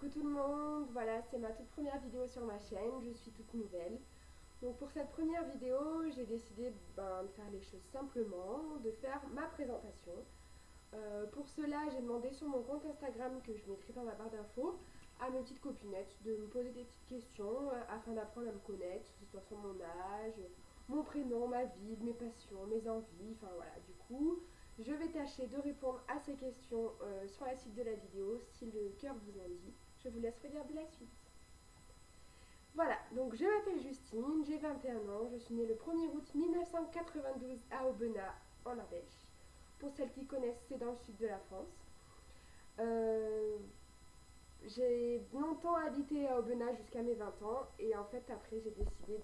Coucou tout le monde, voilà c'est ma toute première vidéo sur ma chaîne, je suis toute nouvelle. Donc pour cette première vidéo, j'ai décidé de faire les choses simplement, de faire ma présentation. Pour cela, j'ai demandé sur mon compte Instagram que je mettrai dans la barre d'infos à mes petites copinettes de me poser des petites questions afin d'apprendre à me connaître, que ce soit sur mon âge, mon prénom, ma vie, mes passions, mes envies, enfin voilà. Du coup, je vais tâcher de répondre à ces questions sur la suite de la vidéo si le cœur vous en dit. Je vous laisse regarder la suite. Voilà, donc je m'appelle Justine, j'ai 21 ans, je suis née le 1er août 1992 à Aubenas, en Ardèche. Pour celles qui connaissent, c'est dans le sud de la France. Euh, j'ai longtemps habité à Aubenas jusqu'à mes 20 ans et en fait après j'ai décidé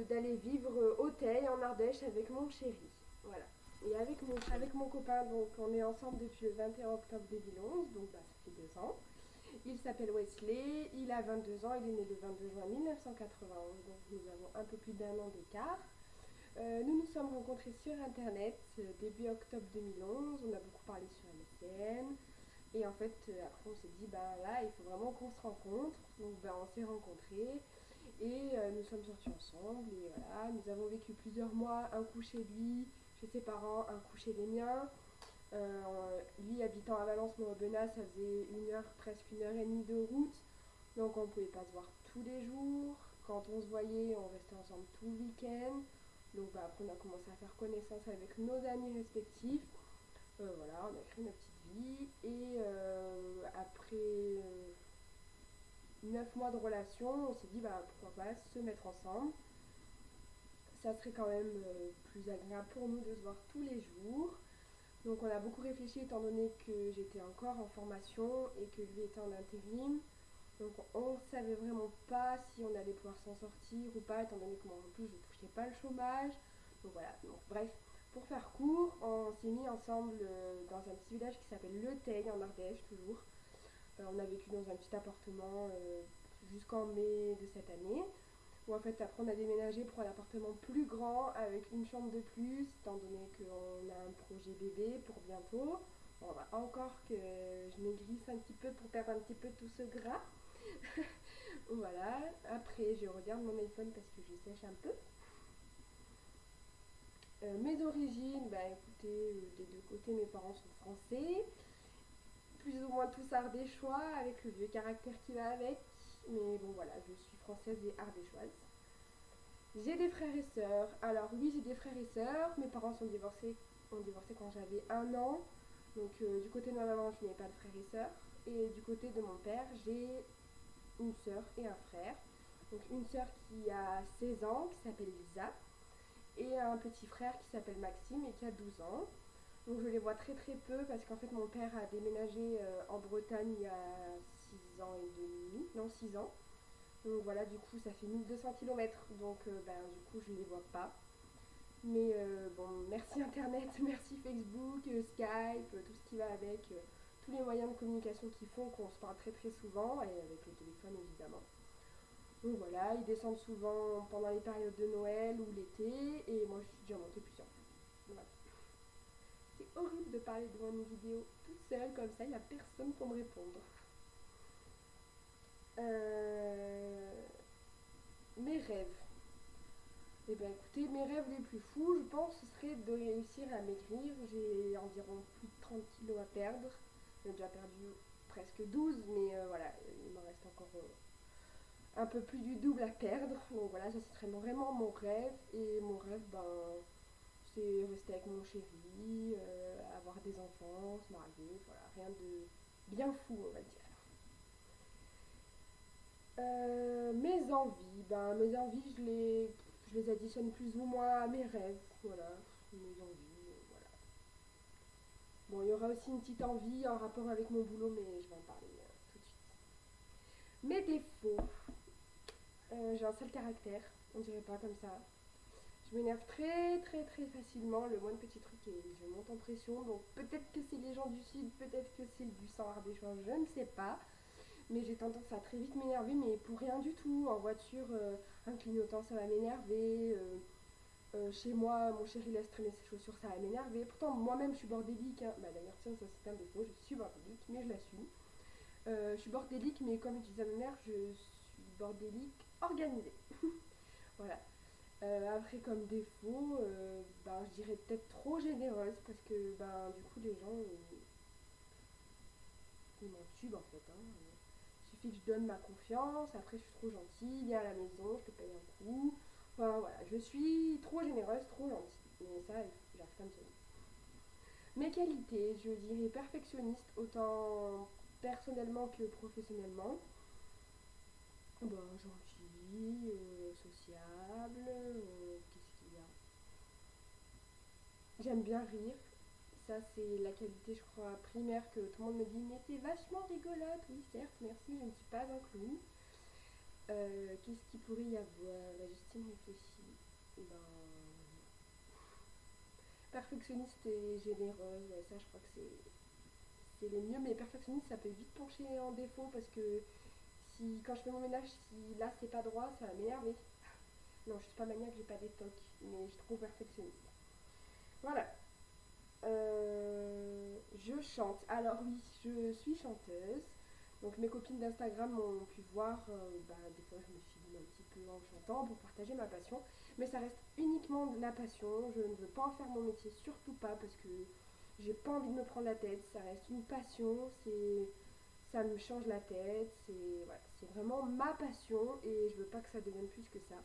d'aller vivre au Teil en Ardèche avec mon chéri. Voilà. Et avec mon copain, donc on est ensemble depuis le 21 octobre 2011, donc ça fait 2 ans. Il s'appelle Wesley, il a 22 ans, il est né le 22 juin 1991, donc nous avons un peu plus d'1 an d'écart. Nous nous sommes rencontrés sur internet début octobre 2011, on a beaucoup parlé sur MSN. Et en fait, après on s'est dit, là, il faut vraiment qu'on se rencontre. Donc on s'est rencontrés et nous sommes sortis ensemble. Et voilà, nous avons vécu plusieurs mois, un coup chez lui, chez ses parents, un coup chez les miens. Lui habitant à Valence, moi au Benas, ça faisait presque 1 heure et demie de route. Donc on ne pouvait pas se voir tous les jours. Quand on se voyait, on restait ensemble tout le week-end. Donc après on a commencé à faire connaissance avec nos amis respectifs. Voilà, on a créé notre petite vie et après 9 mois de relation, on s'est dit pourquoi pas se mettre ensemble. Ça serait quand même plus agréable pour nous de se voir tous les jours. Donc on a beaucoup réfléchi étant donné que j'étais encore en formation et que lui était en intérim. Donc on ne savait vraiment pas si on allait pouvoir s'en sortir ou pas, étant donné que moi en plus je ne touchais pas le chômage. Donc voilà, donc, bref, pour faire court, on s'est mis ensemble dans un petit village qui s'appelle Le Teil en Ardèche toujours. On a vécu dans un petit appartement jusqu'en mai de cette année. Où en fait après on a déménagé pour un appartement plus grand avec une chambre de plus, étant donné qu'on a un projet bébé pour bientôt. On va encore que je maigrisse un petit peu pour perdre un petit peu tout ce gras. Voilà, après je regarde mon iPhone parce que je sèche un peu. Mes origines, écoutez, des deux côtés mes parents sont français, plus ou moins tous ardéchois avec le vieux caractère qui va avec, mais bon voilà, je suis française et ardéchoise. J'ai des frères et sœurs. Alors oui, j'ai des frères et sœurs. Mes parents ont divorcé quand j'avais 1 an. Donc du côté de ma maman, je n'ai pas de frères et sœurs. Et du côté de mon père, j'ai une sœur et un frère. Donc une sœur qui a 16 ans, qui s'appelle Lisa. Et un petit frère qui s'appelle Maxime et qui a 12 ans. Donc je les vois très très peu parce qu'en fait mon père a déménagé en Bretagne il y a 6 ans et demi, non 6 ans. Donc voilà, du coup, ça fait 1 200 km, donc du coup, je ne les vois pas. Mais bon, merci Internet, merci Facebook, Skype, tout ce qui va avec, tous les moyens de communication qui font qu'on se parle très très souvent, et avec le téléphone évidemment. Donc voilà, ils descendent souvent pendant les périodes de Noël ou l'été, et moi je suis déjà montée plusieurs fois. Voilà. C'est horrible de parler devant une vidéo toute seule comme ça, il n'y a personne pour me répondre. Mes rêves. Eh bien écoutez, mes rêves les plus fous, je pense, ce serait de réussir à maigrir. J'ai environ plus de 30 kilos à perdre. J'ai déjà perdu presque 12, mais voilà, il me reste encore un peu plus du double à perdre. Donc voilà, ça serait vraiment mon rêve. Et mon rêve, c'est rester avec mon chéri, avoir des enfants, se marier, voilà, rien de bien fou, on va dire. Mes envies, je les additionne plus ou moins à mes rêves, voilà, mes envies, voilà. Bon, il y aura aussi une petite envie en rapport avec mon boulot, mais je vais en parler tout de suite. Mes défauts, j'ai un sale caractère, on dirait pas comme ça. Je m'énerve très très très facilement, le moindre petit truc et je monte en pression, donc peut-être que c'est les gens du sud, peut-être que c'est du sang ardéchois, je ne sais pas. Mais j'ai tendance à très vite m'énerver, mais pour rien du tout. En voiture, un clignotant, ça va m'énerver. Chez moi, mon chéri laisse traîner ses chaussures, ça va m'énerver. Pourtant, moi-même, je suis bordélique, hein. D'ailleurs, tiens, ça c'est un défaut, je suis bordélique, mais je l'assume. Je suis bordélique, mais comme disait ma mère, je suis bordélique organisée. Voilà. Après, comme défaut, ben, je dirais peut-être trop généreuse parce que ben, du coup, les gens ils m'entubent en fait. Hein. Il suffit que je donne ma confiance, après je suis trop gentille, viens à la maison, je te paye un coup. Enfin voilà, je suis trop généreuse, trop gentille. Mais ça, j'arrive pas à me tenir. Mes qualités, je dirais perfectionniste, autant personnellement que professionnellement. Ben, gentil, sociable, qu'est-ce qu'il y a. J'aime bien rire. Ça, c'est la qualité, je crois, primaire que tout le monde me dit. Mais t'es vachement rigolote. Oui, certes, merci, je ne suis pas un clown. Qu'est-ce qu'il pourrait y avoir? La Justine réfléchit. Ben, perfectionniste et généreuse, ouais, ça, je crois que c'est les mieux. Mais perfectionniste, ça peut vite pencher en défaut parce que si, quand je fais mon ménage, si là c'est pas droit, ça va m'énerver. Non, je suis pas maniaque, j'ai pas des tocs, mais je suis trop perfectionniste. Voilà. Je chante. Alors oui, je suis chanteuse. Donc mes copines d'Instagram ont pu voir, bah, des fois je me filme un petit peu en chantant pour partager ma passion. Mais ça reste uniquement de la passion. Je ne veux pas en faire mon métier, surtout pas parce que j'ai pas envie de me prendre la tête. Ça reste une passion, ça me change la tête. Voilà, c'est vraiment ma passion et je veux pas que ça devienne plus que ça.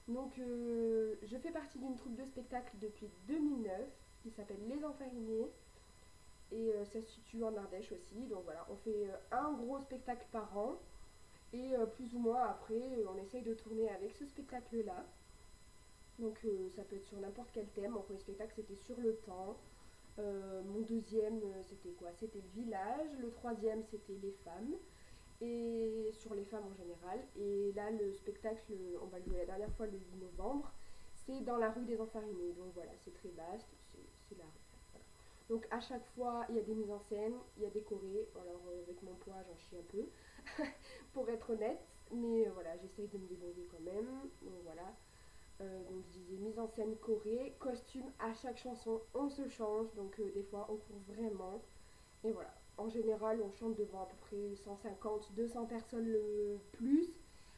Donc je fais partie d'une troupe de spectacle depuis 2009 qui s'appelle Les Enfarinés et ça se situe en Ardèche aussi. Donc voilà, on fait un gros spectacle par an et plus ou moins après on essaye de tourner avec ce spectacle-là. Donc ça peut être sur n'importe quel thème. Mon premier spectacle c'était sur le temps. Mon deuxième c'était quoi? C'était le village. Le troisième c'était les femmes et sur les femmes en général. Et là, le spectacle, on va le jouer la dernière fois le 8 novembre, c'est dans la rue des Enfarinés. Donc voilà, c'est très vaste, c'est la rue. Voilà. Donc à chaque fois, il y a des mises en scène, il y a des chorés. Alors avec mon poids, j'en chie un peu, pour être honnête. Mais voilà, j'essaye de me débrouiller quand même. Donc voilà. Donc je disais mise en scène choré, costume à chaque chanson, on se change. Donc des fois, on court vraiment. Et voilà. En général, on chante devant à peu près 150, 200 personnes le plus.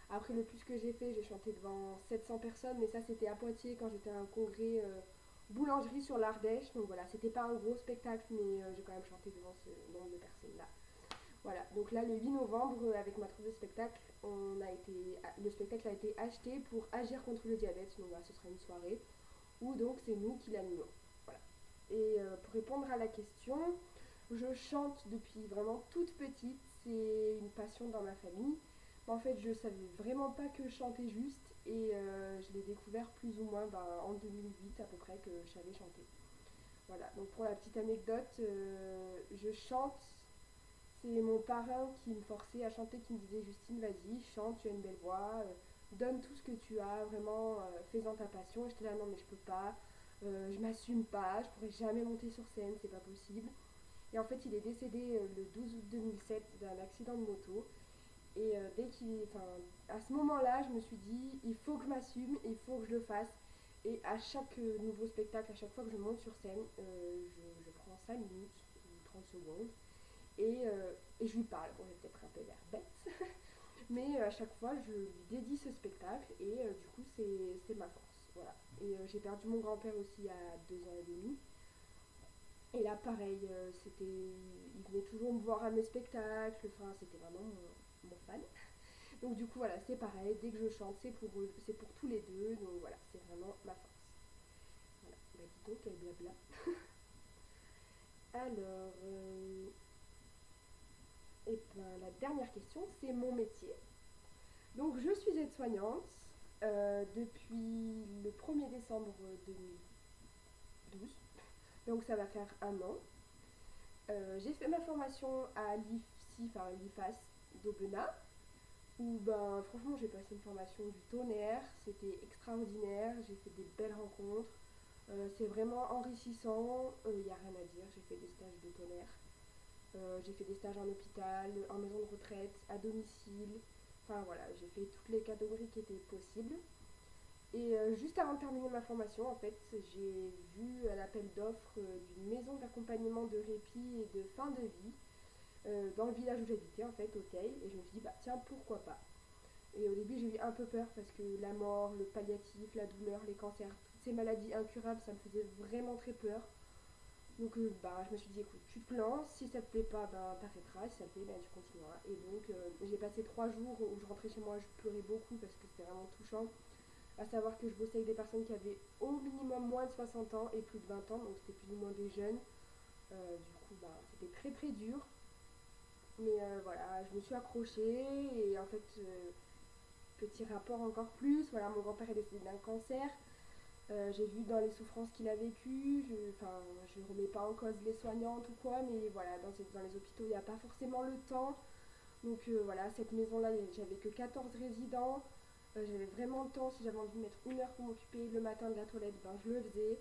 Après, le plus que j'ai chanté devant 700 personnes, mais ça, c'était à Poitiers quand j'étais à un congrès boulangerie sur l'Ardèche. Donc voilà, c'était pas un gros spectacle, mais j'ai quand même chanté devant ce nombre de personnes-là. Voilà, donc là, le 8 novembre, avec ma troupe de spectacle, le spectacle a été acheté pour agir contre le diabète. Donc voilà, ce sera une soirée où donc c'est nous qui l'animons. Voilà. Et pour répondre à la question, je chante depuis vraiment toute petite, c'est une passion dans ma famille. En fait, je savais vraiment pas que je chantais juste et je l'ai découvert plus ou moins en 2008 à peu près que je savais chanter. Voilà, donc pour la petite anecdote, je chante. C'est mon parrain qui me forçait à chanter, qui me disait Justine, vas-y, chante, tu as une belle voix, donne tout ce que tu as, vraiment, fais-en ta passion. Et j'étais là, non, mais je peux pas, je m'assume pas, je pourrais jamais monter sur scène, c'est pas possible. Et en fait, il est décédé le 12 août 2007 d'un accident de moto. Et à ce moment-là, je me suis dit, il faut que je m'assume, il faut que je le fasse. Et à chaque nouveau spectacle, à chaque fois que je monte sur scène, je prends 5 minutes ou 30 secondes et je lui parle. Bon, j'ai peut-être un peu l'air bête, mais à chaque fois, je lui dédie ce spectacle et du coup, c'est ma force. Voilà. Et j'ai perdu mon grand-père aussi à 2 ans et demi. Et là, pareil, il venait toujours me voir à mes spectacles, enfin, c'était vraiment mon fan. Donc du coup, voilà, c'est pareil, dès que je chante, c'est pour tous les deux, donc voilà, c'est vraiment ma force. Voilà, bah dis donc, quel blabla. Alors, et ben, la dernière question, c'est mon métier. Donc je suis aide-soignante depuis le 1er décembre 2012, donc ça va faire un an. J'ai fait ma formation à l'IFSI, enfin l'IFAS d'Aubenas, où ben, franchement j'ai passé une formation du tonnerre, c'était extraordinaire, j'ai fait des belles rencontres, c'est vraiment enrichissant, il n'y a rien à dire, j'ai fait des stages de tonnerre, j'ai fait des stages en hôpital, en maison de retraite, à domicile, enfin voilà, j'ai fait toutes les catégories qui étaient possibles. Et juste avant de terminer ma formation, en fait, j'ai vu l'appel d'offres d'une maison d'accompagnement de répit et de fin de vie dans le village où j'habitais en fait, au Teil, et je me suis dit bah tiens pourquoi pas. Et au début j'ai eu un peu peur parce que la mort, le palliatif, la douleur, les cancers, toutes ces maladies incurables, ça me faisait vraiment très peur. Donc bah, je me suis dit écoute, tu te lances, si ça te plaît pas, ben t'arrêteras, si ça te plaît, ben tu continueras. Et donc j'ai passé 3 jours où je rentrais chez moi, je pleurais beaucoup parce que c'était vraiment touchant. À savoir que je bossais avec des personnes qui avaient au minimum moins de 60 ans et plus de 20 ans, donc c'était plus ou moins des jeunes. Du coup, bah, c'était très très dur. Mais voilà, je me suis accrochée et en fait, petit rapport encore plus. Voilà, mon grand-père est décédé d'un cancer. J'ai vu dans les souffrances qu'il a vécues. Enfin, je ne remets pas en cause les soignantes ou quoi, mais voilà, dans les hôpitaux, il n'y a pas forcément le temps. Donc voilà, cette maison-là, j'avais que 14 résidents. J'avais vraiment le temps, si j'avais envie de mettre 1 heure pour m'occuper le matin de la toilette, ben, je le faisais.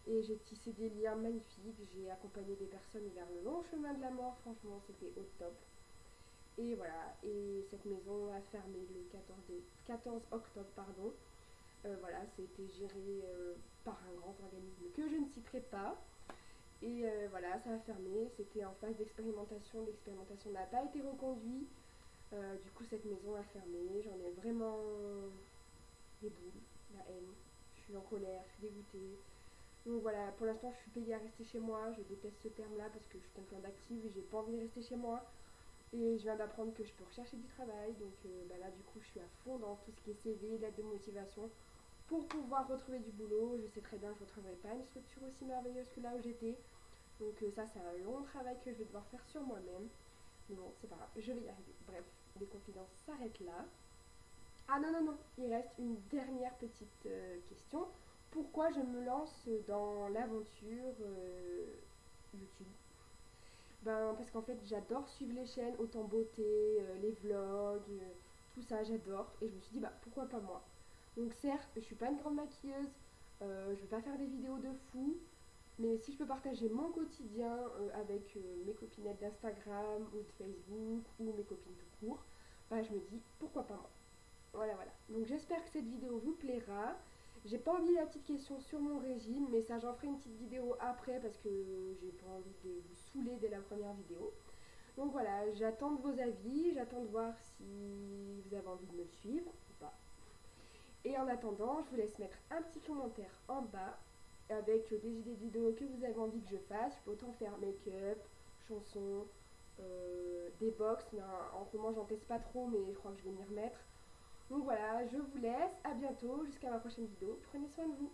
Et j'ai tissé des liens magnifiques. J'ai accompagné des personnes vers le long chemin de la mort. Franchement, c'était au top. Et voilà, et cette maison a fermé le 14 octobre, pardon. Voilà, c'était géré par un grand organisme que je ne citerai pas. Et voilà, ça a fermé. C'était en phase d'expérimentation. L'expérimentation n'a pas été reconduite. Du coup, cette maison a fermé. J'en ai vraiment des boules, la haine. Je suis en colère, je suis dégoûtée. Donc voilà, pour l'instant, je suis payée à rester chez moi. Je déteste ce terme-là parce que je suis quelqu'un d'active et j'ai pas envie de rester chez moi. Et je viens d'apprendre que je peux rechercher du travail. Donc bah là, du coup, je suis à fond dans tout ce qui est CV, lettre de motivation pour pouvoir retrouver du boulot. Je sais très bien que je ne retrouverai pas une structure aussi merveilleuse que là où j'étais. Donc ça, c'est un long travail que je vais devoir faire sur moi-même. Mais bon, c'est pas grave, je vais y arriver. Bref, les confidences s'arrêtent là. Ah non, non, non, il reste une dernière petite question. Pourquoi je me lance dans l'aventure YouTube? Ben, parce qu'en fait, j'adore suivre les chaînes, autant beauté, les vlogs, tout ça, j'adore. Et je me suis dit, bah pourquoi pas moi? Donc, certes, je suis pas une grande maquilleuse, je vais pas faire des vidéos de fou, mais si je peux partager mon quotidien avec mes copinettes d'Instagram ou de Facebook ou mes copines tout court, bah je me dis, pourquoi pas moi? Voilà, voilà. Donc j'espère que cette vidéo vous plaira. J'ai pas envie la petite question sur mon régime, mais ça j'en ferai une petite vidéo après parce que j'ai pas envie de vous saouler dès la première vidéo. Donc voilà, j'attends de vos avis, j'attends de voir si vous avez envie de me suivre ou pas. Et en attendant, je vous laisse mettre un petit commentaire en bas avec des idées de vidéos que vous avez envie que je fasse. Je peux autant faire make-up, chansons, des box, mais en ce moment j'en teste pas trop, mais je crois que je vais m'y remettre. Donc voilà, je vous laisse, à bientôt, jusqu'à ma prochaine vidéo, prenez soin de vous.